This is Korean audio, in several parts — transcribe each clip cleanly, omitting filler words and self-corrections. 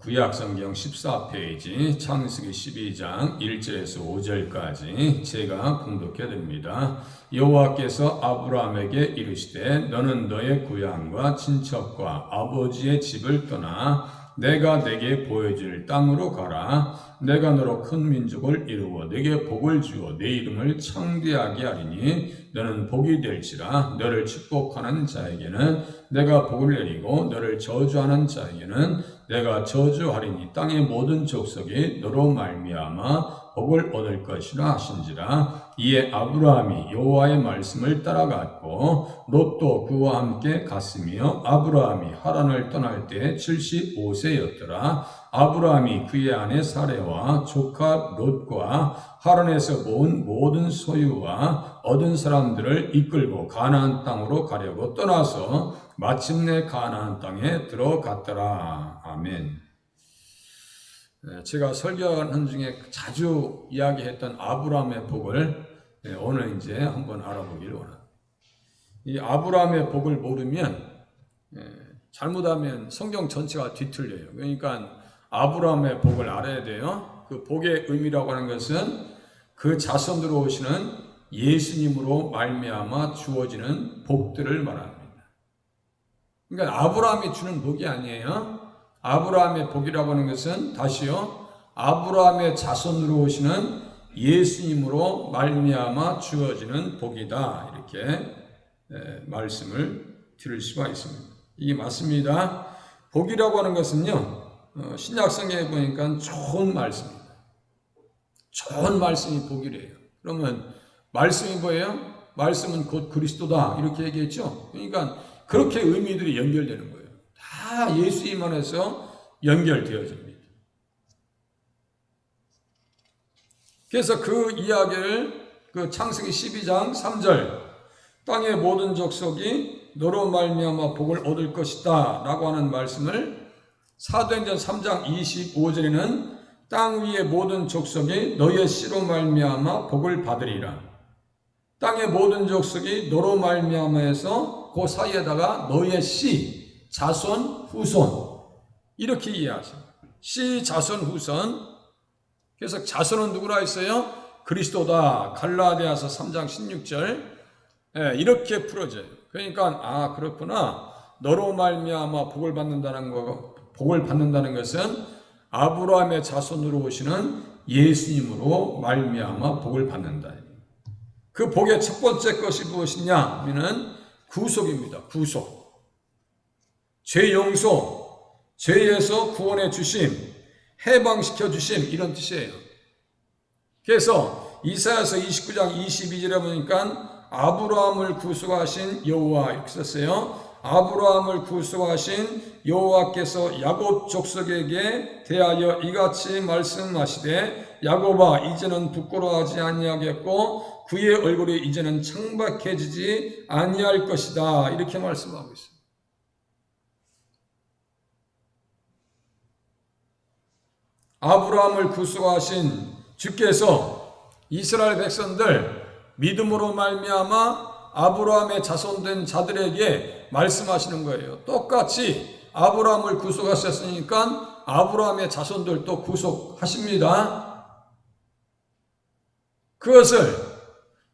구약성경 14페이지 창세기 12장 1절에서 5절까지 제가 봉독해 드립니다. 여호와께서 아브라함에게 이르시되 너는 너의 고향과 친척과 아버지의 집을 떠나 내가 네게 보여줄 땅으로 가라. 내가 너로 큰 민족을 이루어 네게 복을 주어 네 이름을 창대하게 하리니 너는 복이 될지라. 너를 축복하는 자에게는 내가 복을 내리고 너를 저주하는 자에게는 내가 저주하리니 땅의 모든 족속이 너로 말미암아 복을 얻을 것이라 하신지라. 이에 아브라함이 여호와의 말씀을 따라갔고 롯도 그와 함께 갔으며 아브라함이 하란을 떠날 때 75세였더라. 아브라함이 그의 아내 사레와 조카 롯과 하란에서 모은 모든 소유와 얻은 사람들을 이끌고 가나안 땅으로 가려고 떠나서 마침내 가나안 땅에 들어갔더라. 아멘. 제가 설교하는 중에 자주 이야기했던 아브라함의 복을 오늘 이제 한번 알아보길 원합니다. 이 아브라함의 복을 모르면 잘못하면 성경 전체가 뒤틀려요. 그러니까 아브라함의 복을 알아야 돼요. 그 복의 의미라고 하는 것은 그 자손으로 오시는 예수님으로 말미암아 주어지는 복들을 말합니다. 그러니까 아브라함이 주는 복이 아니에요. 아브라함의 복이라고 하는 것은 다시요, 아브라함의 자손으로 오시는 예수님으로 말미암아 주어지는 복이다. 이렇게 말씀을 드릴 수가 있습니다. 이게 맞습니다. 복이라고 하는 것은요, 신약성경에 보니까 좋은 말씀입니다. 좋은 말씀이 복이래요. 그러면 말씀이 뭐예요? 말씀은 곧 그리스도다. 이렇게 얘기했죠. 그러니까 그렇게 의미들이 연결되는 거예요. 다 예수님 안에서 연결되어집니다. 그래서 그 이야기를 그 창세기 12장 3절 땅의 모든 족속이 너로 말미암아 복을 얻을 것이다 라고 하는 말씀을 사도행전 3장 25절에는 땅 위의 모든 족속이 너의 씨로 말미암아 복을 받으리라. 땅의 모든 족속이 너로 말미암아 해서 그 사이에다가 너의 씨, 자손, 후손 이렇게 이해하세요. 씨, 자손, 후손. 그래서 자손은 누구라 했어요? 그리스도다. 갈라디아서 3장 16절 이렇게 풀어져요. 그러니까 그렇구나. 너로 말미암아 복을 받는다는 것은 아브라함의 자손으로 오시는 예수님으로 말미암아 복을 받는다. 그 복의 첫 번째 것이 무엇이냐 하면은 구속입니다. 구속. 죄 용서, 죄에서 구원해 주심, 해방시켜 주심 이런 뜻이에요. 그래서 이사야서 29장 22절에 보니까 아브라함을 구속하신 여호와 이렇게 썼어요. 아브라함을 구속하신 여호와께서 야곱 족속에게 대하여 이같이 말씀하시되 야곱아 이제는 부끄러워하지 아니하겠고 그의 얼굴이 이제는 창백해지지 아니할 것이다. 이렇게 말씀하고 있습니다. 아브라함을 구속하신 주께서 이스라엘 백성들 믿음으로 말미암아 아브라함의 자손된 자들에게 말씀하시는 거예요. 똑같이 아브라함을 구속하셨으니까 아브라함의 자손들도 구속하십니다. 그것을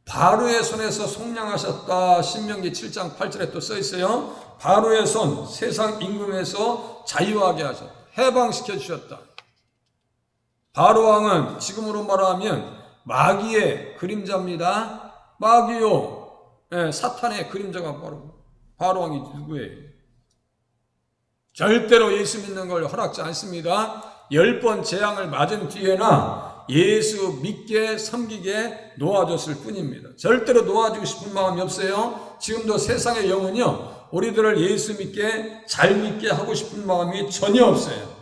바로의 손에서 속량하셨다. 신명기 7장 8절에 또 써 있어요. 바로의 손, 세상 임금에서 자유하게 하셨다. 해방시켜 주셨다. 바로 왕은 지금으로 말하면 마귀의 그림자입니다. 마귀요. 사탄의 그림자가 바로 왕이 누구예요? 절대로 예수 믿는 걸 허락지 않습니다. 10번 재앙을 맞은 뒤에나 예수 믿게 섬기게 놓아줬을 뿐입니다. 절대로 놓아주고 싶은 마음이 없어요. 지금도 세상의 영은요, 우리들을 예수 믿게 잘 믿게 하고 싶은 마음이 전혀 없어요.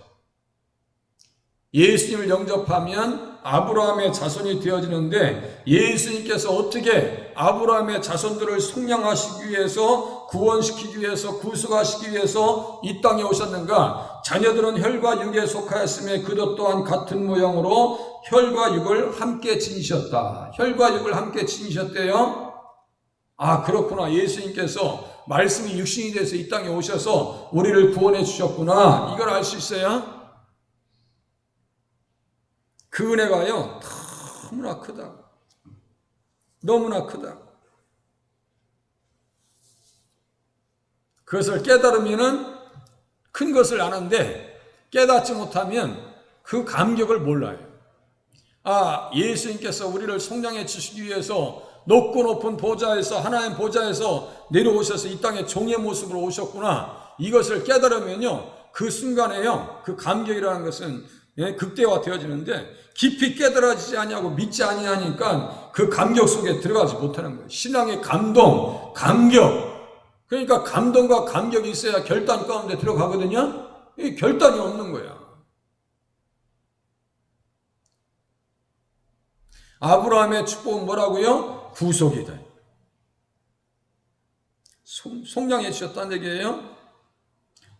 예수님을 영접하면 아브라함의 자손이 되어지는데 예수님께서 어떻게 아브라함의 자손들을 속량하시기 위해서 구원시키기 위해서 구속하시기 위해서 이 땅에 오셨는가? 자녀들은 혈과 육에 속하였으며 그도 또한 같은 모양으로 혈과 육을 함께 지니셨다. 혈과 육을 함께 지니셨대요. 그렇구나. 예수님께서 말씀이 육신이 돼서 이 땅에 오셔서 우리를 구원해 주셨구나. 이걸 알 수 있어요? 그 은혜가요, 너무나 크다. 너무나 크다. 그것을 깨달으면은 큰 것을 아는데 깨닫지 못하면 그 감격을 몰라요. 아, 예수님께서 우리를 성장해 주시기 위해서 높고 높은 보좌에서, 하나님 보좌에서 내려오셔서 이 땅에 종의 모습으로 오셨구나. 이것을 깨달으면요, 그 순간에요, 그 감격이라는 것은 극대화되어지는데, 깊이 깨달아지지 아니하고 믿지 아니하니까 그 감격 속에 들어가지 못하는 거예요. 신앙의 감동, 감격. 그러니까 감동과 감격이 있어야 결단 가운데 들어가거든요. 이 결단이 없는 거야. 아브라함의 축복은 뭐라고요? 구속이다. 성장해 주셨다는 얘기예요.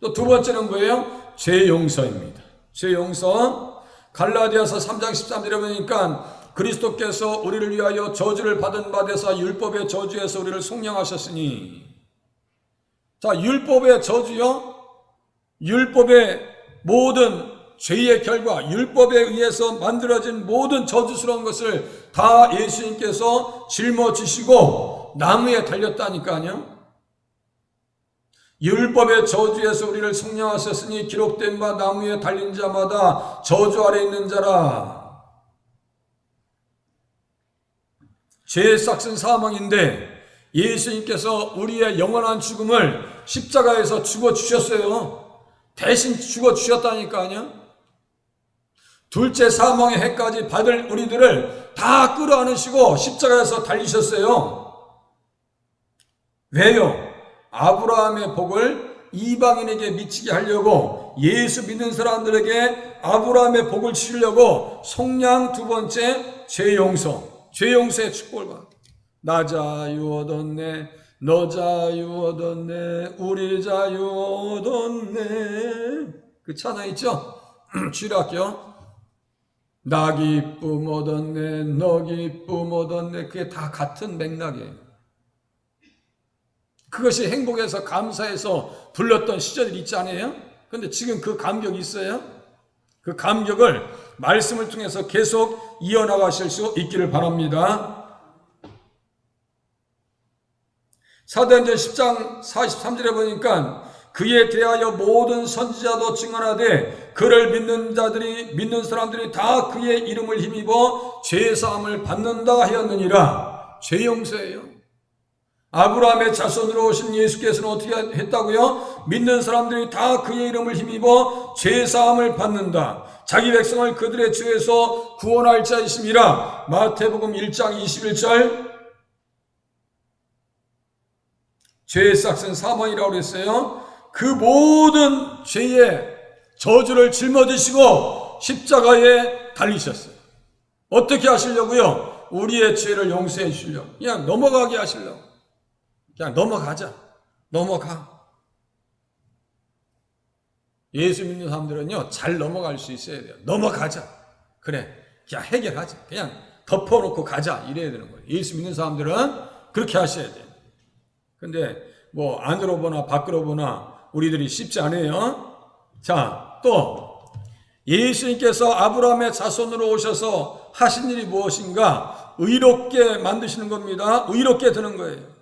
또 두 번째는 뭐예요? 죄 용서입니다. 죄 용서. 갈라디아서 3장 13절에 보니까 그리스도께서 우리를 위하여 저주를 받은 바 되사 율법의 저주에서 우리를 속량하셨으니. 자, 율법의 저주요? 율법의 모든 죄의 결과, 율법에 의해서 만들어진 모든 저주스러운 것을 다 예수님께서 짊어지시고 나무에 달렸다니까요. 율법의 저주에서 우리를 속량하셨으니 기록된 바 나무에 달린 자마다 저주 아래 있는 자라. 죄의 싹은 사망인데 예수님께서 우리의 영원한 죽음을 십자가에서 죽어주셨어요. 대신 죽어주셨다니까요. 둘째 사망의 해까지 받을 우리들을 다 끌어안으시고 십자가에서 달리셨어요. 왜요? 아브라함의 복을 이방인에게 미치게 하려고, 예수 믿는 사람들에게 아브라함의 복을 주려고 속량. 두 번째, 죄 용서. 죄 용서의 축복을 받아. 나 자유 얻었네, 너 자유 얻었네, 우리 자유 얻었네. 그 찬양 있죠? 주일학교. 나 기쁨 얻었네, 너 기쁨 얻었네. 그게 다 같은 맥락이에요. 그것이 행복해서 감사해서 불렀던 시절이 있지 않아요? 그런데 지금 그 감격이 있어요? 그 감격을 말씀을 통해서 계속 이어나가실 수 있기를 바랍니다. 사도행전 10장 43절에 보니까 그에 대하여 모든 선지자도 증언하되 그를 믿는 사람들이 다 그의 이름을 힘입어 죄사함을 받는다 하였느니라. 죄 용서예요. 아브라함의 자손으로 오신 예수께서는 어떻게 했다고요? 믿는 사람들이 다 그의 이름을 힘입어 죄사함을 받는다. 자기 백성을 그들의 죄에서 구원할 자이심이라. 마태복음 1장 21절. 죄의 싹은 사망이라고 그랬어요. 그 모든 죄의 저주를 짊어지시고 십자가에 달리셨어요. 어떻게 하시려고요? 우리의 죄를 용서해 주시려고. 그냥 넘어가게 하시려고. 그냥 넘어가자. 넘어가. 예수 믿는 사람들은요, 잘 넘어갈 수 있어야 돼요. 넘어가자. 그래. 그냥 해결하자. 그냥 덮어놓고 가자. 이래야 되는 거예요. 예수 믿는 사람들은 그렇게 하셔야 돼요. 근데 뭐 안으로 보나 밖으로 보나 우리들이 쉽지 않아요. 자, 또 예수님께서 아브라함의 자손으로 오셔서 하신 일이 무엇인가? 의롭게 만드시는 겁니다. 의롭게 되는 거예요.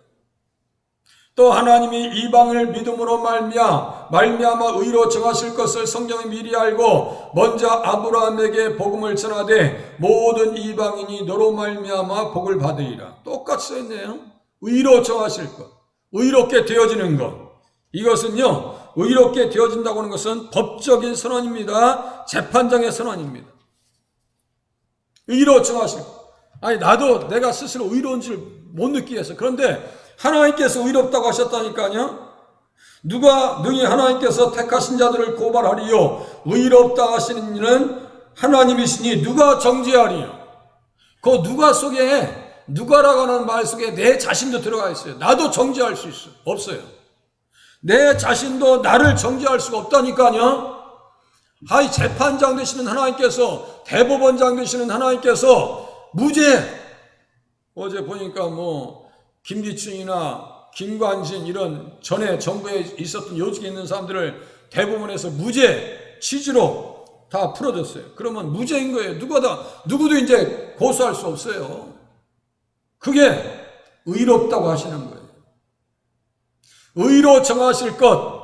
또 하나님이 이방을 믿음으로 말미암아 의로 정하실 것을 성경이 미리 알고 먼저 아브라함에게 복음을 전하되 모든 이방인이 너로 말미암아 복을 받으리라. 똑같이 써있네요. 의로 정하실 것, 의롭게 되어지는 것. 이것은요, 의롭게 되어진다고 하는 것은 법적인 선언입니다. 재판장의 선언입니다. 의로 정하실 것. 아니, 나도 내가 스스로 의로운 줄 못 느끼겠어. 그런데 하나님께서 의롭다고 하셨다니까요. 누가 능히 하나님께서 택하신 자들을 고발하리요? 의롭다 하시는 이는 하나님이시니 누가 정죄하리요? 그 누가 속에, 누가라고 하는 말 속에 내 자신도 들어가 있어요. 나도 정죄할 수 있어요. 없어요. 내 자신도 나를 정죄할 수가 없다니까요. 하이 재판장 되시는 하나님께서, 대법원장 되시는 하나님께서 무죄. 어제 보니까 뭐 김기춘이나 김관진 이런 전에 정부에 있었던 요직에 있는 사람들을 대법원에서 무죄 취지로 다 풀어졌어요. 그러면 무죄인 거예요. 누구도 이제 고소할 수 없어요. 그게 의롭다고 하시는 거예요. 의로 정하실 것,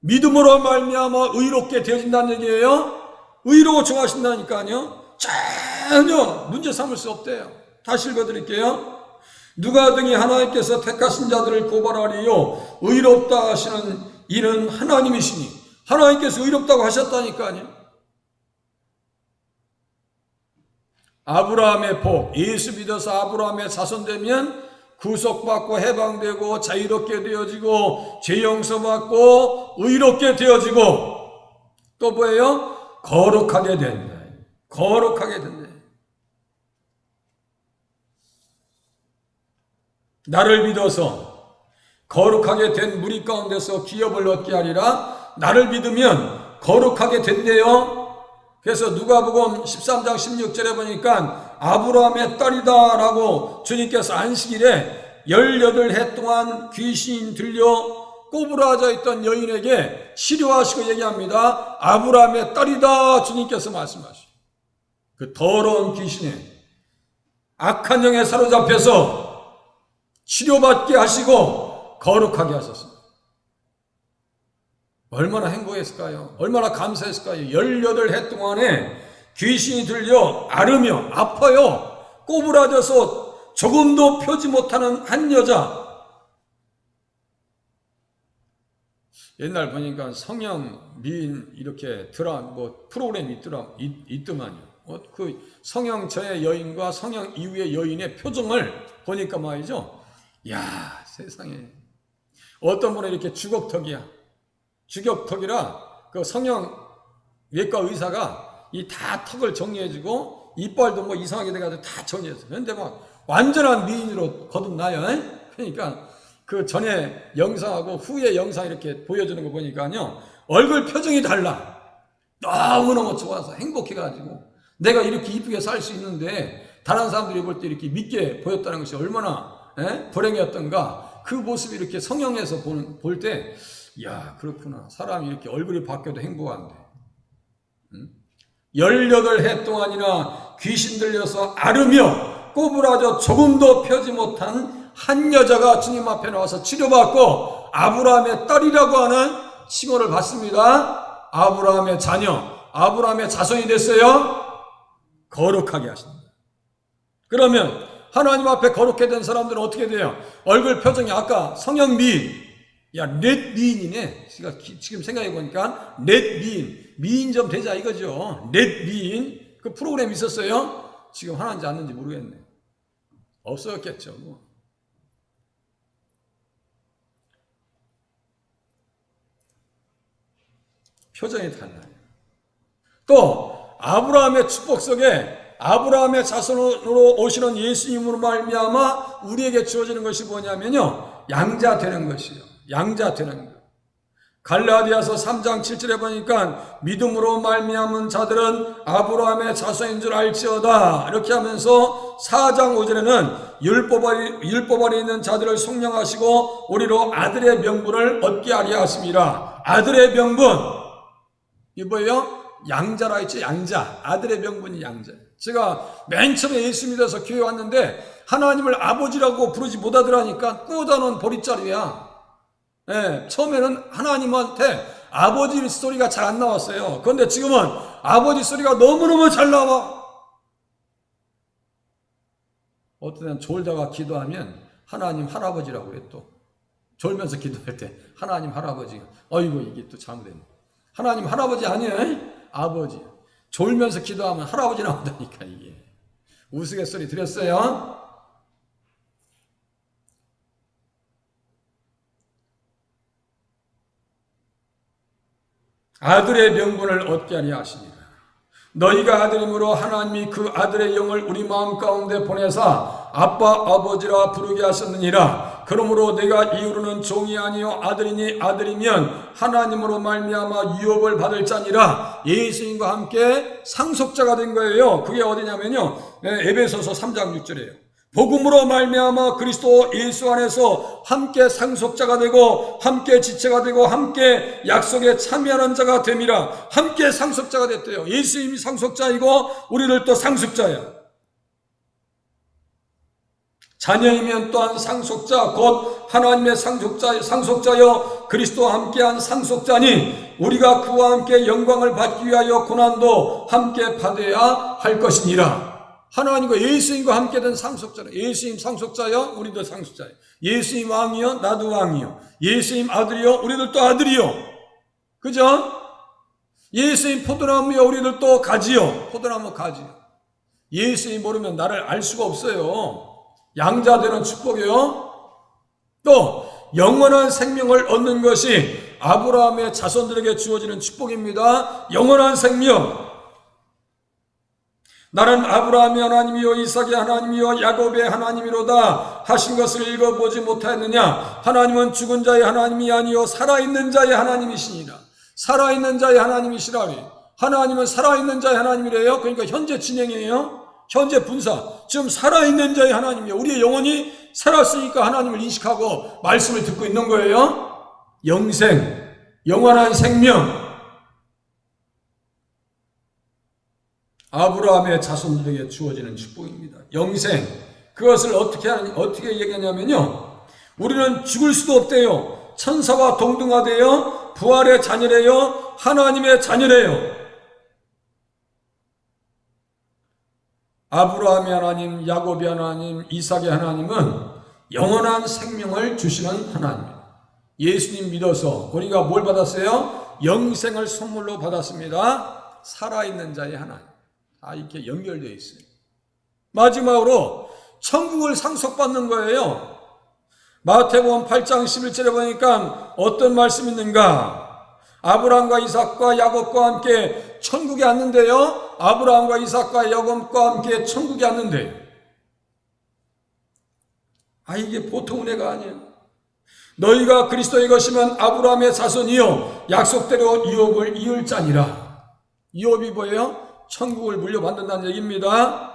믿음으로 말미암아 의롭게 되어진다는 얘기예요. 의로 정하신다니까요. 전혀 문제 삼을 수 없대요. 다시 읽어드릴게요. 누가 등이 하나님께서 택하신 자들을 고발하리요 의롭다 하시는 이는 하나님이시니, 하나님께서 의롭다고 하셨다니까요. 아브라함의 복, 예수 믿어서 아브라함의 자손 되면 구속받고 해방되고 자유롭게 되어지고 죄 용서받고 의롭게 되어지고 또 뭐예요? 거룩하게 된다. 거룩하게 된다. 나를 믿어서 거룩하게 된 무리 가운데서 기업을 얻게 하리라. 나를 믿으면 거룩하게 된대요. 그래서 누가복음 13장 16절에 보니까 아브라함의 딸이다 라고 주님께서 안식일에 18해 동안 귀신 들려 꼬부라져 있던 여인에게 치료하시고 얘기합니다. 아브라함의 딸이다 주님께서 말씀하시고, 그 더러운 귀신에 악한 영에 사로잡혀서 치료받게 하시고 거룩하게 하셨습니다. 얼마나 행복했을까요? 얼마나 감사했을까요? 18해 동안에 귀신이 들려 앓으며 아파요. 꼬부라져서 조금도 펴지 못하는 한 여자. 옛날 보니까 성형 미인 이렇게 프로그램이 있더만요. 그 성형 전의 여인과 성형 이후의 여인의 표정을 보니까 말이죠. 야, 세상에. 어떤 분은 이렇게 주걱턱이야. 주격턱이라 그 성형 외과 의사가 이 다 턱을 정리해주고 이빨도 뭐 이상하게 돼가지고 다 정리했어. 그런데 막 완전한 미인으로 거듭나요. 그러니까 그 전에 영상하고 후의 영상 이렇게 보여주는 거 보니까요, 얼굴 표정이 달라. 너무너무 좋아서 행복해가지고 내가 이렇게 이쁘게 살 수 있는데 다른 사람들이 볼 때 이렇게 믿게 보였다는 것이 얼마나 불행이었던가. 그 모습이 이렇게 성형해서 볼 때, 야, 그렇구나. 사람이 이렇게 얼굴이 바뀌어도 행복한데. 18해 동안이나 귀신 들려서 앓으며 꼬부라져 조금도 펴지 못한 한 여자가 주님 앞에 나와서 치료받고 아브라함의 딸이라고 하는 칭호를 받습니다. 아브라함의 자녀, 아브라함의 자손이 됐어요. 거룩하게 하십니다. 그러면 하나님 앞에 거룩해 된 사람들은 어떻게 돼요? 얼굴 표정이 아까 성형 미인, 야, 넷 미인이네. 제가 지금 생각해 보니까 넷 미인 좀 되자 이거죠. 넷 미인. 그 프로그램 있었어요? 지금 하는지 안 하는지 모르겠네. 없었겠죠. 뭐. 표정이 달라요. 또 아브라함의 축복 속에 아브라함의 자손으로 오시는 예수님으로 말미암아 우리에게 주어지는 것이 뭐냐면요, 양자 되는 것이요. 양자 되는 것. 갈라디아서 3장 7절에 보니까 믿음으로 말미암은 자들은 아브라함의 자손인 줄 알지어다. 이렇게 하면서 4장 5절에는 율법 아래 있는 자들을 속량하시고 우리로 아들의 명분을 얻게 하려 하심이라. 아들의 명분. 이게 뭐예요? 양자라 했죠. 양자. 아들의 명분이 양자. 제가 맨 처음에 예수 믿어서 교회 왔는데 하나님을 아버지라고 부르지 못하더라니까 꾸다는 보릿자루야. 예, 처음에는 하나님한테 아버지 소리가 잘 안 나왔어요. 그런데 지금은 아버지 소리가 너무너무 잘 나와. 어떤 때는 졸다가 기도하면 하나님 할아버지라고 그래. 또 졸면서 기도할 때 하나님 할아버지. 어이구, 이게 또 잘못됐네. 하나님 할아버지 아니에요? 아버지. 졸면서 기도하면 할아버지 나온다니까. 이게 우스갯소리 드렸어요. 아들의 명분을 얻게 하려 하시니라. 너희가 아들임으로 하나님이 그 아들의 영을 우리 마음 가운데 보내사 아빠 아버지라 부르게 하셨느니라. 그러므로 내가 이후로는 종이 아니요 아들이니 아들이면 하나님으로 말미암아 유업을 받을 자니라. 예수님과 함께 상속자가 된 거예요. 그게 어디냐면요, 에베소서 3장 6절이에요. 복음으로 말미암아 그리스도 예수 안에서 함께 상속자가 되고 함께 지체가 되고 함께 약속에 참여하는 자가 됨이라. 함께 상속자가 됐대요. 예수님이 상속자이고 우리들도 상속자예요. 자녀이면 또한 상속자 곧 하나님의 상속자여 그리스도와 함께한 상속자니 우리가 그와 함께 영광을 받기 위하여 고난도 함께 받아야 할 것이니라. 하나님과 예수님과 함께 된 상속자라. 예수님 상속자여 우리도 상속자예요. 예수님 왕이여 나도 왕이요. 예수님 아들이여 우리들도 아들이요. 그죠? 예수님 포도나무여 우리들도 가지요. 포도나무 가지요. 예수님 모르면 나를 알 수가 없어요. 양자되는 축복이요. 또 영원한 생명을 얻는 것이 아브라함의 자손들에게 주어지는 축복입니다. 영원한 생명. 나는 아브라함의 하나님이요 이삭의 하나님이요 야곱의 하나님이로다 하신 것을 읽어보지 못하였느냐. 하나님은 죽은 자의 하나님이 아니요 살아있는 자의 하나님이시니라. 살아있는 자의 하나님이시라니. 하나님은 살아있는 자의 하나님이래요. 그러니까 현재 진행이에요. 현재 분사. 지금 살아있는 자의 하나님이에요. 우리의 영혼이 살았으니까 하나님을 인식하고 말씀을 듣고 있는 거예요. 영생, 영원한 생명. 아브라함의 자손들에게 주어지는 축복입니다. 영생. 그것을 어떻게 얘기하냐면요. 우리는 죽을 수도 없대요. 천사와 동등하대요. 부활의 자녀래요. 하나님의 자녀래요. 아브라함의 하나님, 야곱의 하나님, 이삭의 하나님은 영원한 생명을 주시는 하나님입니다. 예수님 믿어서 우리가 뭘 받았어요? 영생을 선물로 받았습니다. 살아있는 자의 하나님. 이렇게 연결되어 있어요. 마지막으로 천국을 상속받는 거예요. 마태복음 8장 11절에 보니까 어떤 말씀이 있는가? 아브라함과 이삭과 야곱과 함께 천국에 앉는데요. 아브라함과 이삭과 야곱과 함께 천국에 앉는데요. 이게 보통 은혜가 아니에요. 너희가 그리스도의 것이면 아브라함의 자손이요 약속대로 유업을 이을 자니라. 유업이 뭐예요? 천국을 물려받는다는 얘기입니다.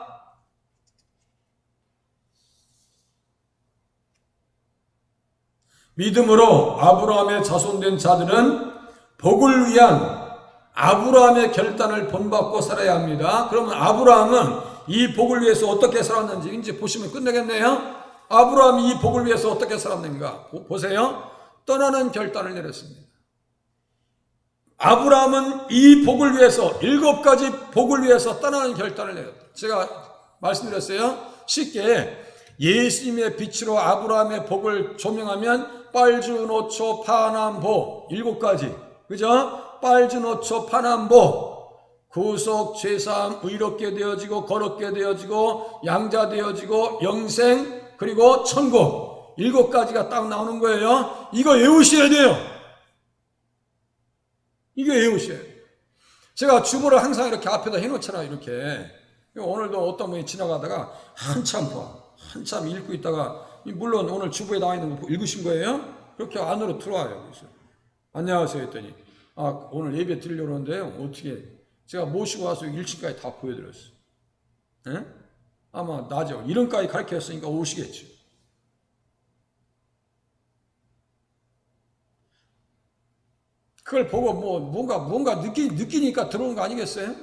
믿음으로 아브라함의 자손된 자들은 복을 위한 아브라함의 결단을 본받고 살아야 합니다. 그러면 아브라함은 이 복을 위해서 어떻게 살았는지 이제 보시면 끝내겠네요. 아브라함이 이 복을 위해서 어떻게 살았는가 보세요. 떠나는 결단을 내렸습니다. 아브라함은 이 복을 위해서 7가지 복을 위해서 떠나는 결단을 내렸다. 제가 말씀드렸어요. 쉽게 예수님의 빛으로 아브라함의 복을 조명하면 빨주노초 파남보 7가지. 그죠? 빨주노초 파남보 구속 죄사함 의롭게 되어지고 거룩게 되어지고 양자 되어지고 영생 그리고 천국 7가지가 딱 나오는 거예요. 이거 외우셔야 돼요. 이게 외우셔야 돼요. 제가 주보를 항상 이렇게 앞에다 해놓잖아요. 이렇게. 오늘도 어떤 분이 지나가다가 한참 읽고 있다가 물론 오늘 주보에 나와 있는 거 읽으신 거예요? 그렇게 안으로 들어와요. 그래서 안녕하세요 했더니 오늘 예배 드리려고 하는데요. 어떻게 제가 모시고 와서 1층까지 다 보여드렸어요. 네? 아마 낮에 이런까지 가르쳤으니까 오시겠죠. 그걸 보고 뭔가 느끼니까 들어온 거 아니겠어요?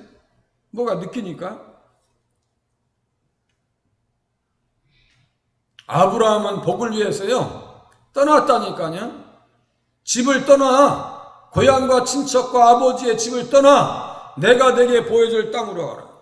뭐가 느끼니까? 아브라함은 복을 위해서요 떠났다니까요. 집을 떠나 고향과 친척과 아버지의 집을 떠나 내가 내게 보여줄 땅으로 가라.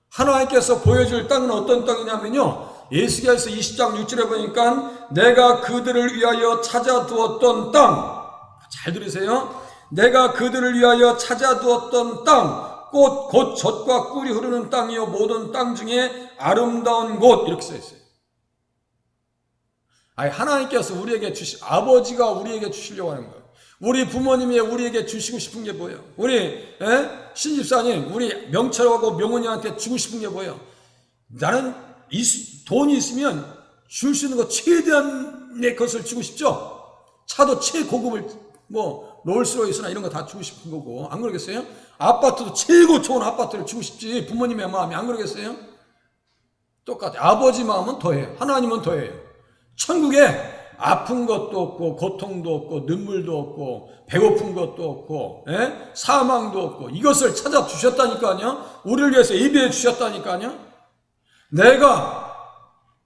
하나님께서 보여줄 땅은 어떤 땅이냐면요. 에스겔서 20장 6절에 보니까 내가 그들을 위하여 찾아두었던 땅. 잘 들으세요. 내가 그들을 위하여 찾아두었던 땅, 곧 젖과 꿀이 흐르는 땅이요 모든 땅 중에 아름다운 곳 이렇게 써 있어요. 하나님께서 우리에게 아버지가 우리에게 주시려고 하는 거예요. 우리 부모님이 우리에게 주시고 싶은 게 뭐예요? 우리 신집사님, 우리 명철하고 명언이한테 주고 싶은 게 뭐예요? 나는 돈이 있으면 줄 수 있는 거 최대한의 것을 주고 싶죠. 차도 최고급을 롤스로이스나 이런 거 다 주고 싶은 거고 안 그러겠어요? 아파트도 최고 좋은 아파트를 주고 싶지 부모님의 마음이 안 그러겠어요? 똑같아요. 아버지 마음은 더해요. 하나님은 더해요. 천국에 아픈 것도 없고 고통도 없고 눈물도 없고 배고픈 것도 없고 사망도 없고 이것을 찾아 주셨다니까요. 우리를 위해서 예비해 주셨다니까요. 내가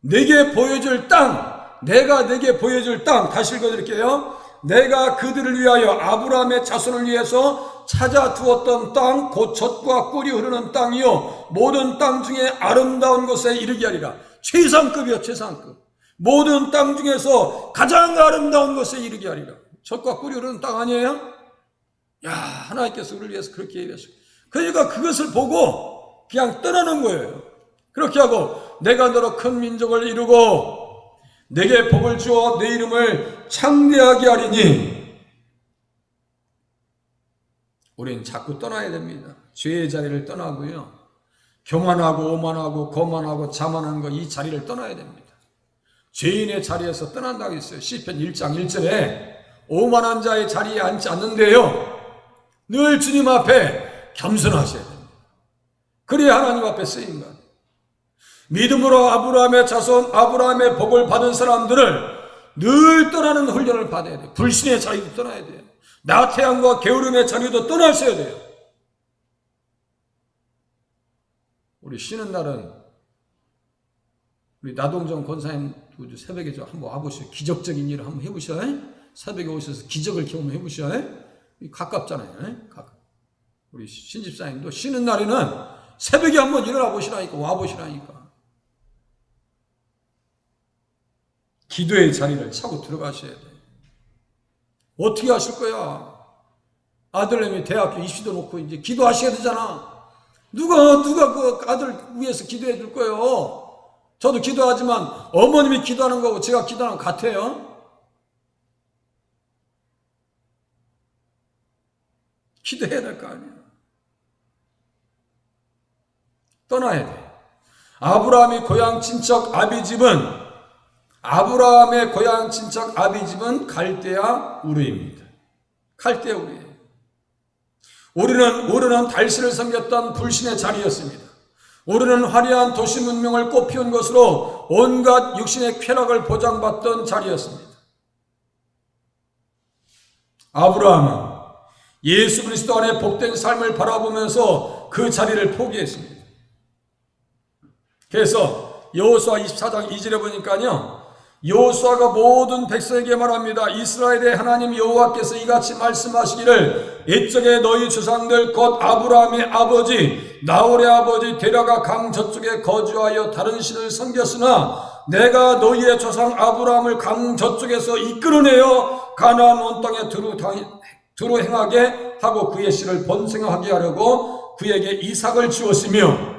내게 보여줄 땅, 내가 내게 보여줄 땅, 다시 읽어드릴게요. 내가 그들을 위하여 아브라함의 자손을 위해서 찾아 두었던 땅, 곧 젖과 꿀이 흐르는 땅이요 모든 땅 중에 아름다운 곳에 이르게 하리라. 최상급이요, 최상급. 모든 땅 중에서 가장 아름다운 곳에 이르게 하리라. 젖과 꿀이 흐르는 땅 아니에요? 야, 하나님께서 우리를 위해서 그렇게 얘기하시고, 그러니까 그것을 보고 그냥 떠나는 거예요. 그렇게 하고 내가 너로 큰 민족을 이루고 내게 복을 주어 내 이름을 창대하게 하리니. 우린 자꾸 떠나야 됩니다. 죄의 자리를 떠나고요, 교만하고 오만하고 거만하고 자만한 거, 이 자리를 떠나야 됩니다. 죄인의 자리에서 떠난다고 했어요. 시편 1장 1절에 오만한 자의 자리에 앉지 않는데요, 늘 주님 앞에 겸손하셔야 됩니다. 그래야 하나님 앞에 쓰인 것. 믿음으로 아브라함의 자손, 아브라함의 복을 받은 사람들을 늘 떠나는 훈련을 받아야 돼요. 불신의 자리도 떠나야 돼요. 나태함과 게으름의 자리도 떠나셔야 돼요. 우리 쉬는 날은 우리 나동정 권사님 새벽에 좀 한번 와보셔요. 기적적인 일을 한번 해보셔요. 새벽에 오셔서 기적을 경험해 보셔요. 가깝잖아요. 우리 신집사님도 쉬는 날에는 새벽에 한번 일어나 보시라니까, 와보시라니까. 기도의 자리를 차고 들어가셔야 돼요. 어떻게 하실 거야? 아들내미 대학교 입시도 놓고 이제 기도하셔야 되잖아. 누가 그 아들 위해서 기도해 줄 거예요? 저도 기도하지만 어머님이 기도하는 거고 제가 기도하는 거 같아요? 기도해야 될 거 아니에요. 떠나야 돼. 아브라함의 고향 친척 아비집은 갈대아 우르입니다. 갈대아 우르예요. 우르는 달신을 섬겼던 불신의 자리였습니다. 우르는 화려한 도시 문명을 꽃피운 것으로 온갖 육신의 쾌락을 보장받던 자리였습니다. 아브라함은 예수 그리스도 안에 복된 삶을 바라보면서 그 자리를 포기했습니다. 그래서 여호수아 24장 2절에 보니까요, 여호수아가 모든 백성에게 말합니다. 이스라엘의 하나님 여호와께서 이같이 말씀하시기를, 옛적에 너희 조상들 곧 아브라함의 아버지 나홀의 아버지 데라가 강 저쪽에 거주하여 다른 신을 섬겼으나 내가 너희의 조상 아브라함을 강 저쪽에서 이끌어내어 가나안 온 땅에 두루 행하게 하고 그의 씨를 번성하게 하려고 그에게 이삭을 주었으며.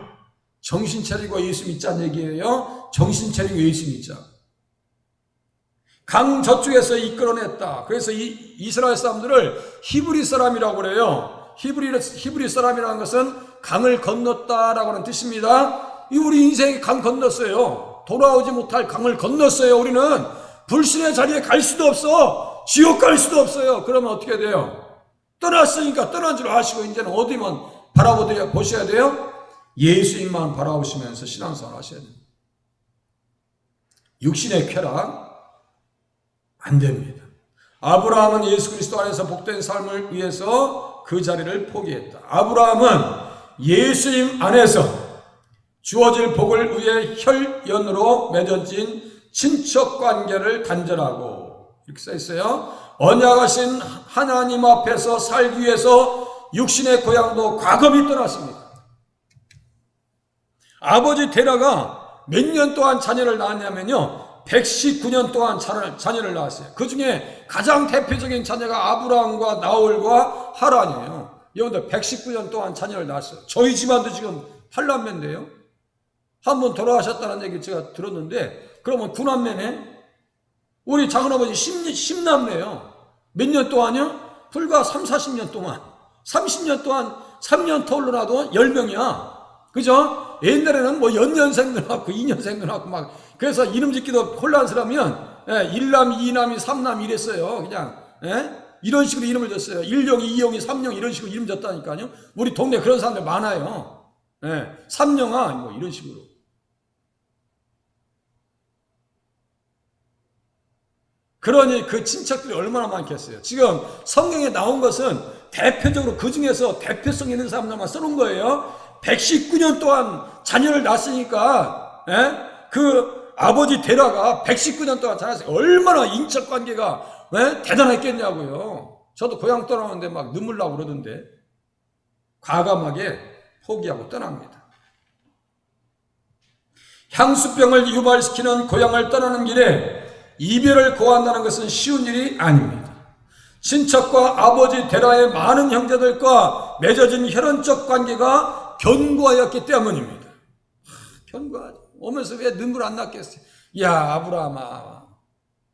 정신 차리고 예수 믿자는 얘기예요. 정신 차리고 예수 믿자. 강 저쪽에서 이끌어냈다. 그래서 이스라엘 사람들을 히브리 사람이라고 그래요. 히브리 사람이라는 것은 강을 건넜다라고 하는 뜻입니다. 우리 인생이 강 건넜어요. 돌아오지 못할 강을 건넜어요. 우리는 불신의 자리에 갈 수도 없어. 지옥 갈 수도 없어요. 그러면 어떻게 돼요? 떠났으니까 떠난 줄 아시고 이제는 어디만 바라보셔야 돼요? 예수님만 바라보시면서 신앙생활 하셔야 됩니다. 육신의 쾌락 안 됩니다. 아브라함은 예수 그리스도 안에서 복된 삶을 위해서 그 자리를 포기했다. 아브라함은 예수님 안에서 주어질 복을 위해 혈연으로 맺어진 친척 관계를 단절하고, 이렇게 써 있어요. 언약하신 하나님 앞에서 살기 위해서 육신의 고향도 과감히 떠났습니다. 아버지 데라가 몇 년 동안 자녀를 낳았냐면요, 119년 동안 자녀를 낳았어요. 그 중에 가장 대표적인 자녀가 아브라함과 나홀과 하란이에요. 여러분들 119년 동안 자녀를 낳았어요. 저희 집안도 지금 8남매인데요. 한 분 돌아가셨다는 얘기 제가 들었는데, 그러면 9남매네? 우리 작은아버지 10남매예요. 몇 년 동안요? 불과 40년 동안. 30년 동안 3년 터울러놔도 10명이야. 그죠? 옛날에는 뭐 연년생도 낳고 2년생도 낳고 막, 그래서 이름 짓기도 혼란스러우면 1남, 2남이, 3남 이랬어요. 그냥 이런 식으로 이름을 줬어요. 1용, 2용이, 3용 이런 식으로 이름 줬다니까요. 우리 동네 그런 사람들 많아요. 3령아 뭐 이런 식으로. 그러니 그 친척들이 얼마나 많겠어요. 지금 성경에 나온 것은 대표적으로 그 중에서 대표성 있는 사람들만 써놓은 거예요. 119년 동안 자녀를 낳았으니까, 그 아버지 데라가 119년 동안 자랐어요. 얼마나 인척 관계가 대단했겠냐고요. 저도 고향 떠나는데 막 눈물 나고 그러던데, 과감하게 포기하고 떠납니다. 향수병을 유발시키는 고향을 떠나는 길에 이별을 고한다는 것은 쉬운 일이 아닙니다. 친척과 아버지 데라의 많은 형제들과 맺어진 혈연적 관계가 견고하였기 때문입니다. 견고하죠. 오면서 왜 눈물 안 났겠어요? 야, 아브라함아,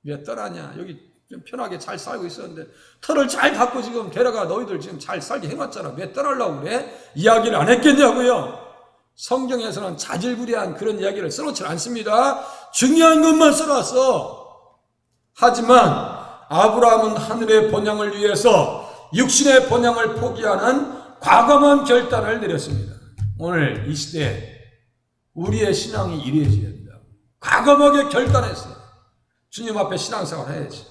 왜 떠나냐? 여기 좀 편하게 잘 살고 있었는데 터를 잘 갖고 지금 데라가 너희들 지금 잘 살게 해놨잖아. 왜 떠나려고 그래? 이야기를 안 했겠냐고요. 성경에서는 자질구레한 그런 이야기를 써놓지 않습니다. 중요한 것만 써놨어. 하지만 아브라함은 하늘의 본향을 위해서 육신의 본향을 포기하는 과감한 결단을 내렸습니다. 오늘 이 시대에 우리의 신앙이 이루어져야 된다. 과감하게 결단했어요. 주님 앞에 신앙생활 해야지.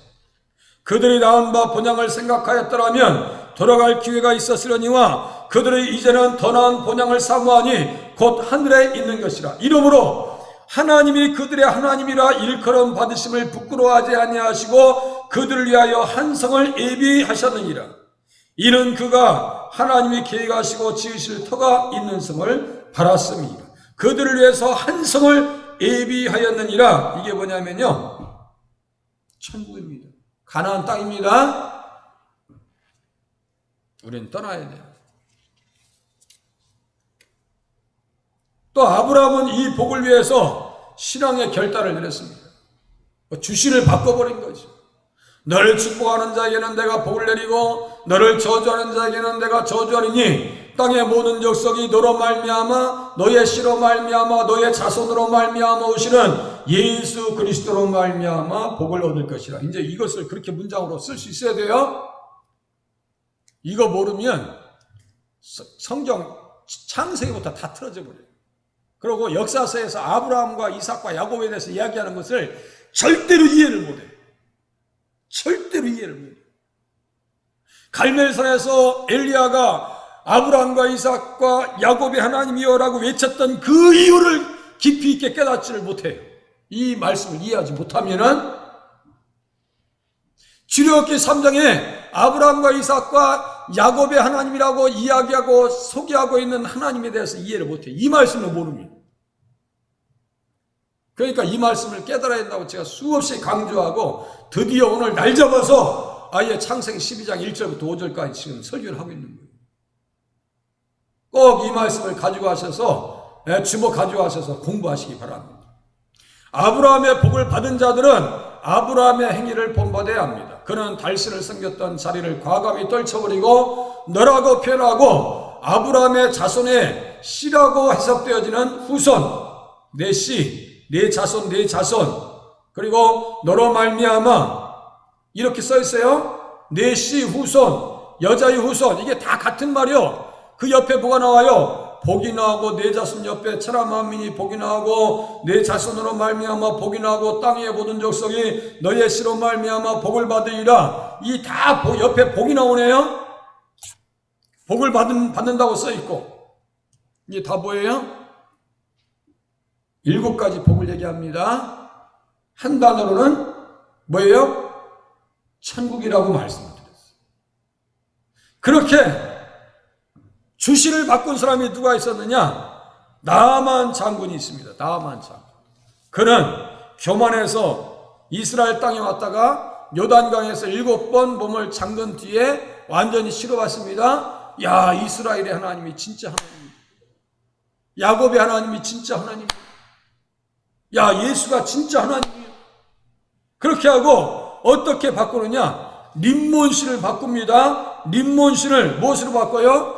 그들이 낳은 바 본향을 생각하였더라면 돌아갈 기회가 있었으려니와 그들이 이제는 더 나은 본향을 사모하니 곧 하늘에 있는 것이라. 이러므로 하나님이 그들의 하나님이라 일컬음 받으심을 부끄러워하지 아니하시고 그들을 위하여 한 성을 예비하셨느니라. 이는 그가 하나님이 계획하시고 지으실 터가 있는 성을 바랐습니다. 그들을 위해서 한 성을 예비하였느니라. 이게 뭐냐면요, 천국입니다. 가나안 땅입니다. 우리는 떠나야 돼요. 또 아브라함은 이 복을 위해서 신앙의 결단을 내렸습니다. 주신을 바꿔버린 거죠. 너를 축복하는 자에게는 내가 복을 내리고 너를 저주하는 자에게는 내가 저주하리니 땅의 모든 족속이 너로 말미암아 너의 씨로 말미암아 너의 자손으로 말미암아 오시는 예수 그리스도로 말미암아 복을 얻을 것이라. 이제 이것을 그렇게 문장으로 쓸 수 있어야 돼요. 이거 모르면 성경 창세기부터 다 틀어져 버려요. 그리고 역사서에서 아브라함과 이삭과 야곱에 대해서 이야기하는 것을 절대로 이해를 못해요. 절대로 이해를 못해요. 갈멜산에서 엘리야가 아브라함과 이삭과 야곱의 하나님이여라고 외쳤던 그 이유를 깊이 있게 깨닫지를 못해요. 이 말씀을 이해하지 못하면은 출애굽기 3장에 아브라함과 이삭과 야곱의 하나님이라고 이야기하고 소개하고 있는 하나님에 대해서 이해를 못해요. 이 말씀을 모릅니다. 그러니까 이 말씀을 깨달아야 된다고 제가 수없이 강조하고 드디어 오늘 날 잡아서 아예 창세기 12장 1절부터 5절까지 지금 설교를 하고 있는 거예요. 꼭 이 말씀을 가지고 하셔서 주목 가지고 하셔서 공부하시기 바랍니다. 아브라함의 복을 받은 자들은 아브라함의 행위를 본받아야 합니다. 그는 달신을 섬겼던 자리를 과감히 떨쳐버리고 너라고 표현하고 아브라함의 자손의 씨라고 해석되어지는 후손, 내 씨, 내 자손, 내 자손, 그리고 너로 말미암아 이렇게 써 있어요. 내 씨 후손, 여자의 후손, 이게 다 같은 말이요. 그 옆에 뭐가 나와요? 복이 나오고 내 자손 옆에 천하만민이 복이 나오고 내 자손으로 말미암아 복이 나오고 땅의 모든 족속이 너의 씨로 말미암아 복을 받으리라. 이 다 옆에 복이 나오네요. 복을 받는다고 써 있고 이게 다 뭐예요? 7가지 복을 얘기합니다. 한 단어로는 뭐예요? 천국이라고 말씀을 드렸어요. 그렇게 주신을 바꾼 사람이 누가 있었느냐? 나만 장군이 있습니다. 나만 장군. 그는 교만해서 이스라엘 땅에 왔다가 요단강에서 7번 몸을 잠근 뒤에 완전히 싫어봤습니다. 야, 이스라엘의 하나님이 진짜 하나님이다. 야곱의 하나님이 진짜 하나님이다. 야, 예수가 진짜 하나님이야. 그렇게 하고 어떻게 바꾸느냐? 림몬신을 바꿉니다. 림몬신을 무엇으로 바꿔요?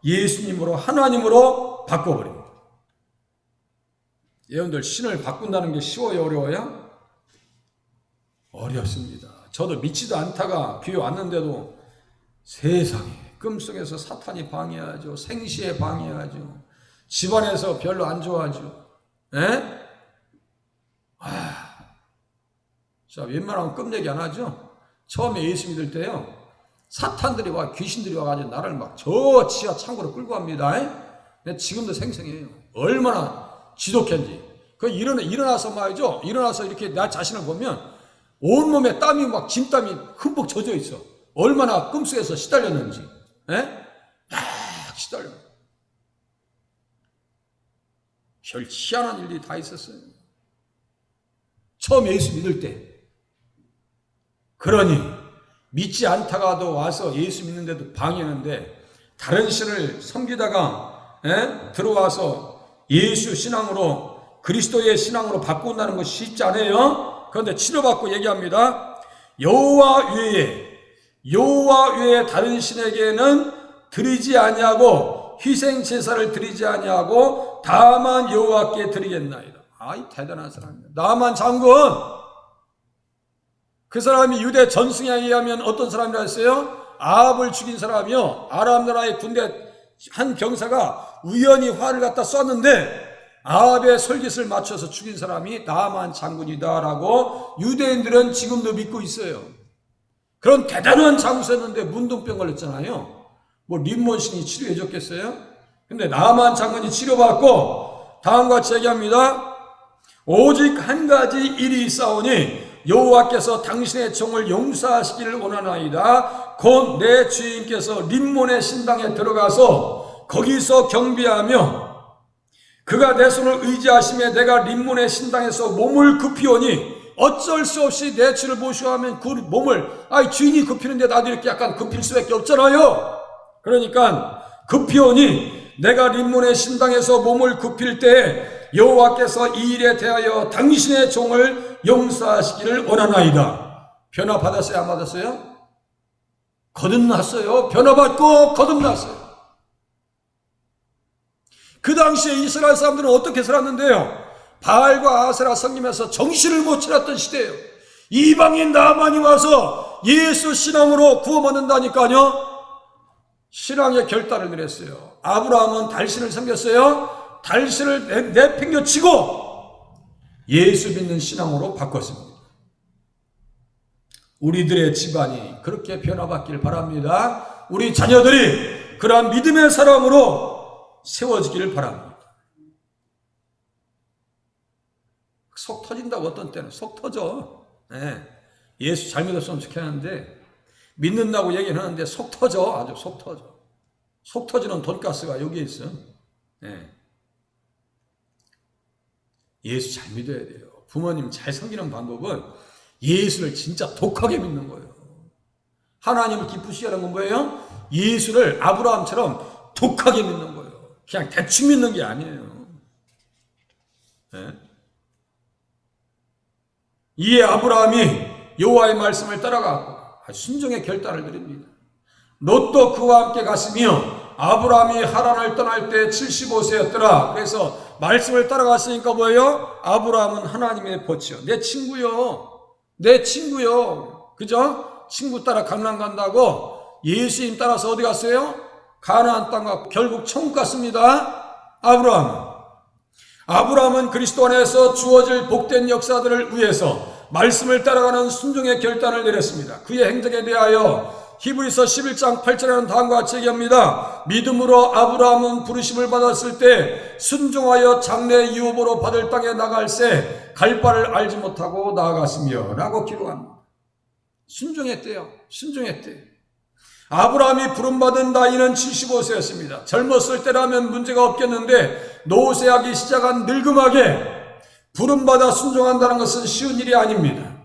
예수님으로, 하나님으로 바꿔버립니다. 여러분들 신을 바꾼다는 게 쉬워요, 어려워요? 어렵습니다. 저도 믿지도 않다가 귀에 왔는데도 세상에 꿈속에서 사탄이 방해하죠. 생시에 방해하죠. 집안에서 별로 안 좋아하죠. 자, 웬만하면 끔내기 안 하죠? 처음에 예수 믿을 때요, 사탄들이 와, 귀신들이 와가지고 나를 막 저 지하 창고로 끌고 갑니다. 근데 지금도 생생해요. 얼마나 지독한지. 그 일어나서 말이죠. 일어나서 이렇게 나 자신을 보면 온몸에 땀이 막 진땀이 흠뻑 젖어 있어. 얼마나 끔속에서 시달렸는지. 막 시달려. 별 희한한 일이 다 있었어요. 처음 예수 믿을 때. 그러니 믿지 않다가도 와서 예수 믿는데도 방해하는데 다른 신을 섬기다가 들어와서 예수 신앙으로 그리스도의 신앙으로 바꾼다는 것이 쉽지 않아요. 그런데 치료받고 얘기합니다. 여호와 외에 다른 신에게는 드리지 아니하고 희생 제사를 드리지 아니하고 다만 여호와께 드리겠나이다. 아이 대단한 사람이야. 나만 장군. 그 사람이 유대 전승에 의하면 어떤 사람이라 했어요? 아합을 죽인 사람이요. 아람 나라의 군대 한 병사가 우연히 활을 갖다 쐈는데 아합의 설깃을 맞춰서 죽인 사람이 나만 장군이다라고 유대인들은 지금도 믿고 있어요. 그런 대단한 장수였는데 문둥병 걸렸잖아요. 뭐 림몬신이 치료해 줬겠어요? 근데 나만 장군이 치료받고 다음과 같이 얘기합니다. 오직 한 가지 일이 있사오니 여호와께서 당신의 종을 용서하시기를 원하나이다. 곧 내 주인께서 림몬의 신당에 들어가서 거기서 경배하며 그가 내 손을 의지하심에 내가 림몬의 신당에서 몸을 굽히오니 어쩔 수 없이 내 주를 모셔하면 그 몸을 주인이 굽히는데 나도 이렇게 약간 굽힐 수밖에 없잖아요. 그러니까 굽히오니 내가 림몬의 신당에서 몸을 굽힐 때 여호와께서 이 일에 대하여 당신의 종을 용서하시기를 원하나이다. 변화 받았어요? 안 받았어요? 거듭났어요. 변화받고 거듭났어요. 그 당시에 이스라엘 사람들은 어떻게 살았는데요? 바알과 아세라 섬기면서 정신을 못 차렸던 시대예요. 이방인 나만이 와서 예수 신앙으로 구원받는다니까요. 신앙의 결단을 내렸어요. 아브라함은 달신을 섬겼어요. 달신을 내팽겨치고 예수 믿는 신앙으로 바꿨습니다. 우리들의 집안이 그렇게 변화받기를 바랍니다. 우리 자녀들이 그러한 믿음의 사람으로 세워지기를 바랍니다. 속 터진다고 어떤 때는 속 터져. 예수 잘 믿었으면 좋겠는데 믿는다고 얘기는 하는데 속 터져. 아주 속 터져. 속 터지는 돈가스가 여기에 있어. 예수 잘 믿어야 돼요. 부모님 잘 섬기는 방법은 예수를 진짜 독하게 믿는 거예요. 하나님을 기쁘시게 하는 건 뭐예요? 예수를 아브라함처럼 독하게 믿는 거예요. 그냥 대충 믿는 게 아니에요. 이에 아브라함이 여호와의 말씀을 따라가고 순종의 결단을 드립니다. 롯도 그와 함께 갔으며 아브라함이 하란을 떠날 때 75세였더라. 그래서 말씀을 따라갔으니까 뭐예요? 아브라함은 하나님의 벗이요. 내 친구요. 그죠? 친구 따라 강남 간다고 예수님 따라서 어디 갔어요? 가나안 땅 가고 결국 천국 갔습니다. 아브라함은 그리스도 안에서 주어질 복된 역사들을 위해서 말씀을 따라가는 순종의 결단을 내렸습니다. 그의 행적에 대하여 히브리서 11장 8절에는 다음과 같이 얘기합니다. 믿음으로 아브라함은 부르심을 받았을 때 순종하여 장래 유업으로 받을 땅에 나갈새 갈 바를 알지 못하고 나아갔으며 라고 기록합니다. 순종했대요. 아브라함이 부름받은 나이는 75세였습니다. 젊었을 때라면 문제가 없겠는데 노쇠하기 시작한 늙음하게 부름받아 순종한다는 것은 쉬운 일이 아닙니다.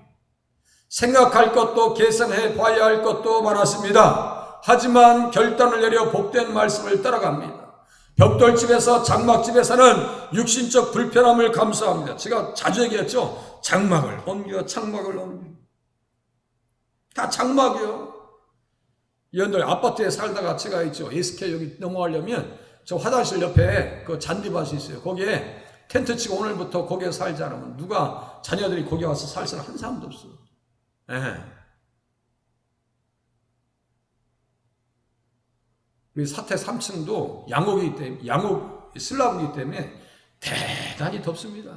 생각할 것도 계산해 봐야 할 것도 많았습니다. 하지만 결단을 내려 복된 말씀을 따라갑니다. 벽돌집에서 장막집에서는 육신적 불편함을 감수합니다. 제가 자주 얘기했죠. 장막을 옮겨. 다 장막이요. 여러분들 아파트에 살다가 제가 있죠. SK 여기 넘어가려면 저 화장실 옆에 그 잔디밭이 있어요. 거기에 텐트 치고 오늘부터 거기에 살자 그러면 누가 자녀들이 거기 와서 살 사람 한 사람도 없어. 우리 사태 3층도 양옥 슬라브이기 때문에 대단히 덥습니다.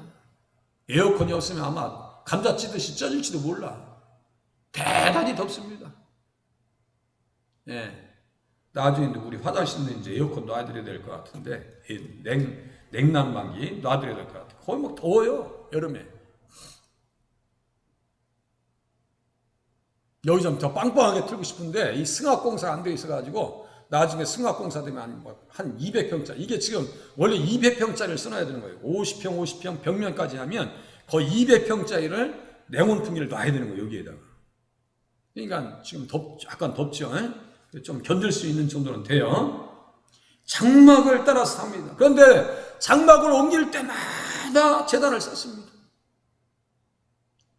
에어컨이 없으면 아마 감자 찌듯이 쪄질지도 몰라. 대단히 덥습니다. 예. 나중에 우리 화장실도 이제 에어컨 놔드려야 될 것 같은데, 냉난방기 놔드려야 될 것 같아요. 거의 막 더워요, 여름에. 여기 좀 더 빵빵하게 틀고 싶은데, 이 승합공사가 안 돼 있어가지고, 나중에 승합공사 되면 한 200평짜리, 이게 지금 원래 200평짜리를 써놔야 되는 거예요. 50평, 50평 벽면까지 하면 거의 200평짜리를 냉온풍기를 놔야 되는 거예요, 여기에다가. 그러니까 지금 약간 덥죠. 좀 견딜 수 있는 정도는 돼요. 장막을 따라서 삽니다. 그런데 장막을 옮길 때마다 제단을 쌓습니다.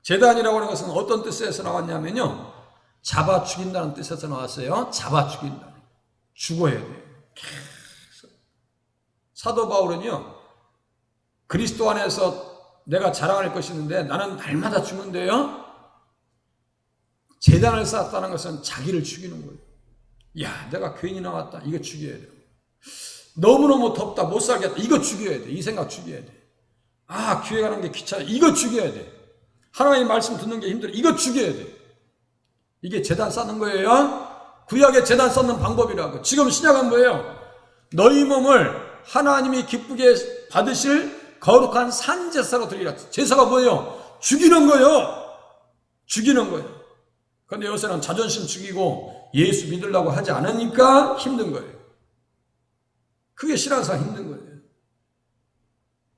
제단이라고 하는 것은 어떤 뜻에서 나왔냐면요, 잡아 죽인다는 뜻에서 나왔어요. 잡아 죽인다. 죽어야 돼요. 사도 바울은요, 그리스도 안에서 내가 자랑할 것이 있는데 나는 날마다 죽는데요, 제단을 쌓았다는 것은 자기를 죽이는 거예요. 야, 내가 괜히 나왔다. 이거 죽여야 돼. 너무너무 덥다. 못 살겠다. 이거 죽여야 돼. 이 생각 죽여야 돼. 아, 교회 가는 게 귀찮아. 이거 죽여야 돼. 하나님 말씀 듣는 게 힘들어. 이거 죽여야 돼. 이게 제단 쌓는 거예요. 구약의 제단 쌓는 방법이라고. 지금 신약은 뭐예요? 너희 몸을 하나님이 기쁘게 받으실 거룩한 산제사로 드리라. 제사가 뭐예요? 죽이는 거예요. 죽이는 거예요. 그런데 요새는 자존심 죽이고 예수 믿으려고 하지 않으니까 힘든 거예요. 그게 신앙상 힘든 거예요.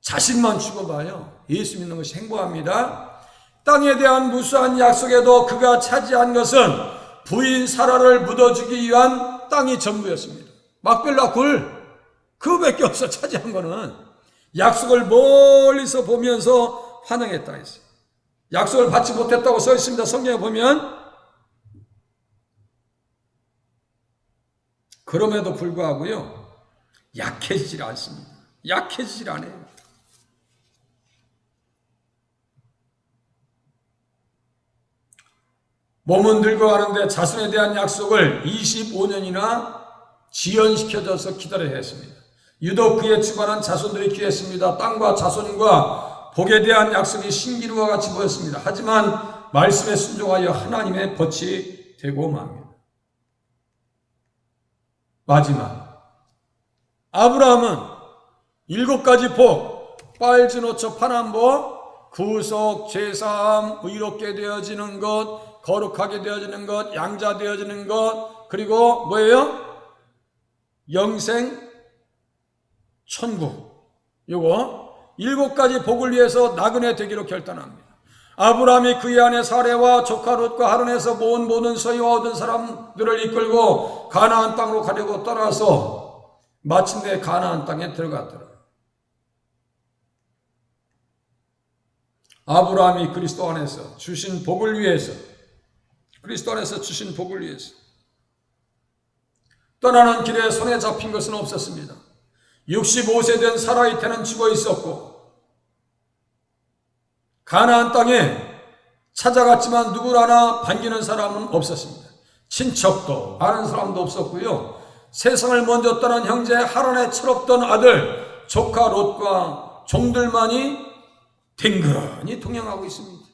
자식만 죽어봐요. 예수 믿는 것이 행복합니다. 땅에 대한 무수한 약속에도 그가 차지한 것은 부인 사라를 묻어주기 위한 땅이 전부였습니다. 막벨라 굴, 그거밖에 없어. 차지한 거는 약속을 멀리서 보면서 환영했다 했어요. 약속을 받지 못했다고 써 있습니다. 성경에 보면. 그럼에도 불구하고요, 약해지질 않습니다. 약해지질 않아요. 몸은 늙어가는데 자손에 대한 약속을 25년이나 지연시켜져서 기다려야 했습니다. 유독 그의 집안은 자손들이 귀했습니다. 땅과 자손과 복에 대한 약속이 신기루와 같이 보였습니다. 하지만 말씀에 순종하여 하나님의 벗이 되고 맙니다. 마지막, 아브라함은 7가지 복, 빨주노초 파남보, 구속, 제사함, 의롭게 되어지는 것, 거룩하게 되어지는 것, 양자 되어지는 것, 그리고 뭐예요? 영생, 천국. 요거 7가지 복을 위해서 나그네 되기로 결단합니다. 아브라함이 그의 아내 사레와 조카 롯과 하란에서 모은 모든 소유와 얻은 사람들을 이끌고 가나안 땅으로 가려고 떠나서 마침내 가나안 땅에 들어갔더라. 아브라함이 그리스도 안에서 주신 복을 위해서, 그리스도 안에서 주신 복을 위해서 떠나는 길에 손에 잡힌 것은 없었습니다. 65세 된 사라이테는 죽어 있었고, 가나안 땅에 찾아갔지만 누구 하나 반기는 사람은 없었습니다. 친척도 아는 사람도 없었고요. 세상을 먼저 떠난 형제 하란의 철없던 아들 조카 롯과 종들만이 댕그러니 동행하고 있습니다.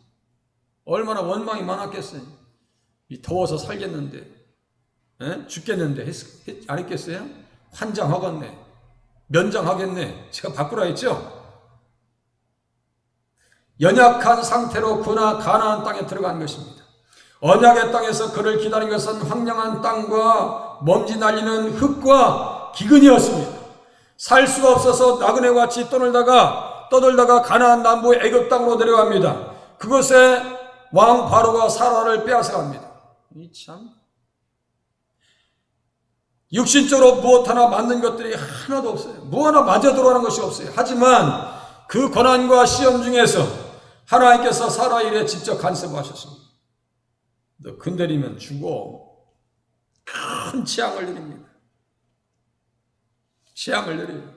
얼마나 원망이 많았겠어요. 더워서 살겠는데, 죽겠는데 안 했겠어요? 환장하겠네, 면장하겠네, 제가 바꾸라 했죠. 연약한 상태로 그나 가나안 땅에 들어간 것입니다. 언약의 땅에서 그를 기다린 것은 황량한 땅과 먼지 날리는 흙과 기근이었습니다. 살 수가 없어서 나그네같이 떠들다가 가나안 남부 애굽 땅으로 내려갑니다. 그곳에 왕 바로가 사라를 빼앗아갑니다. 참, 육신적으로 무엇 하나 맞는 것들이 하나도 없어요. 뭐 하나 맞아 들어가는 것이 없어요. 하지만 그 고난과 시험 중에서 하나님께서 사라 일에 직접 간섭하셨습니다. 너 건드리면 죽어. 큰 재앙을 내립니다. 재앙을 내려요.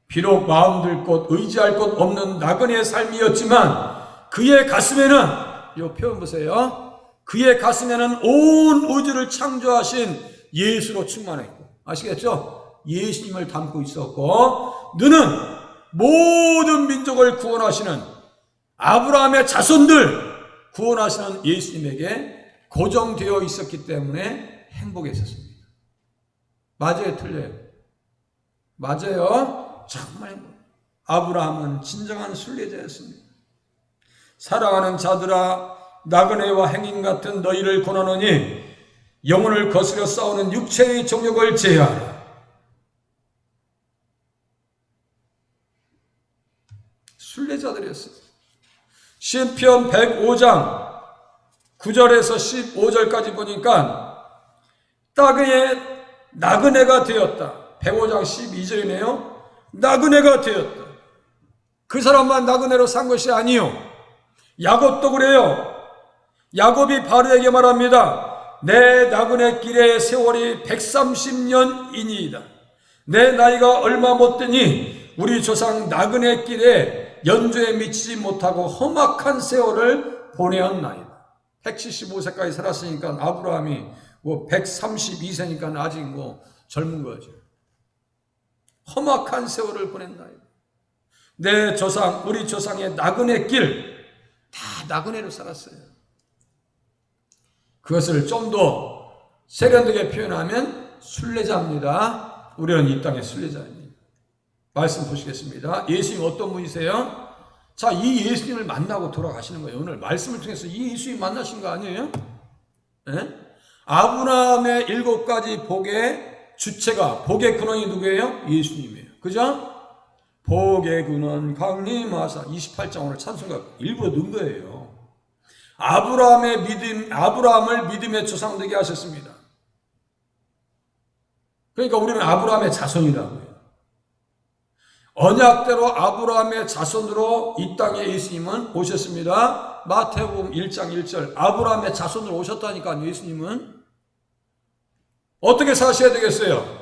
비록 마음 들 곳, 의지할 곳 없는 나그네의 삶이었지만 그의 가슴에는, 이 표현 보세요, 그의 가슴에는 온 우주를 창조하신 예수로 충만했고, 아시겠죠? 예수님을 담고 있었고, 너는 모든 민족을 구원하시는 아브라함의 자손들 구원하시는 예수님에게 고정되어 있었기 때문에 행복에 있었습니다. 맞아요, 틀려요? 맞아요. 정말 행복. 아브라함은 진정한 순례자였습니다. 사랑하는 자들아, 나그네와 행인 같은 너희를 권하노니 영혼을 거스려 싸우는 육체의 정욕을 제하라. 순례자들이었어요. 시편 105장 9절에서 15절까지 보니까 땅에 나그네가 되었다. 105장 12절이네요. 나그네가 되었다. 그 사람만 나그네로 산 것이 아니요. 야곱도 그래요. 야곱이 바로에게 말합니다. 내 나그네 길의 세월이 130년이니이다. 내 나이가 얼마 못 되니 우리 조상 나그네 길에 연주에 미치지 못하고 험악한 세월을 보내었나이다. 175세까지 살았으니까 아브라함이 132세니까 아직 젊은 거죠. 험악한 세월을 보낸나이다. 내 조상, 우리 조상의 나그네 길, 다 나그네로 살았어요. 그것을 좀 더 세련되게 표현하면 순례자입니다. 우리는 이 땅의 순례자입니다. 말씀 보시겠습니다. 예수님 어떤 분이세요? 자, 이 예수님을 만나고 돌아가시는 거예요. 오늘 말씀을 통해서 이 예수님 만나신 거 아니에요? 네? 아브라함의 7가지 복의 주체가, 복의 근원이 누구예요? 예수님이에요. 그죠? 복의 근원 강림하사 28장 오늘 찬송가 일부러 넣은 거예요. 아브라함을 믿음의 조상 되게 하셨습니다. 그러니까 우리는 아브라함의 자손이라고요. 언약대로 아브라함의 자손으로 이 땅에 예수님은 오셨습니다. 마태복음 1장 1절 아브라함의 자손으로 오셨다니까. 예수님은 어떻게 사셔야 되겠어요?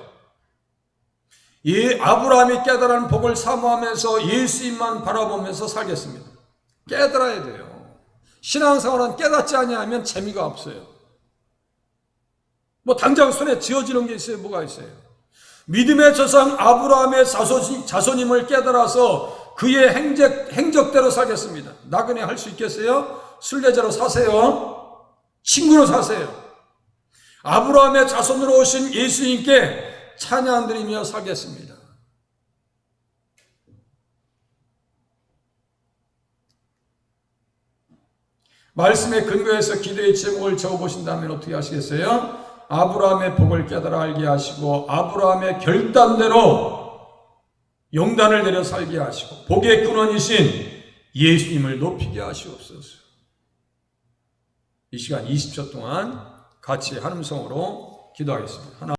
이 아브라함이 깨달은 복을 사모하면서 예수님만 바라보면서 살겠습니다. 깨달아야 돼요. 신앙생활은 깨닫지 아니하면 재미가 없어요. 당장 손에 쥐어지는 게 있어요? 뭐가 있어요? 믿음의 조상 아브라함의 자손임을 깨달아서 그의 행적대로 살겠습니다. 나그네 할 수 있겠어요? 순례자로 사세요. 친구로 사세요. 아브라함의 자손으로 오신 예수님께 찬양드리며 살겠습니다. 말씀에 근거해서 기도의 제목을 적어보신다면 어떻게 하시겠어요? 아브라함의 복을 깨달아 알게 하시고 아브라함의 결단대로 용단을 내려 살게 하시고 복의 근원이신 예수님을 높이게 하시옵소서. 이 시간 20초 동안 같이 한음성으로 기도하겠습니다. 하나.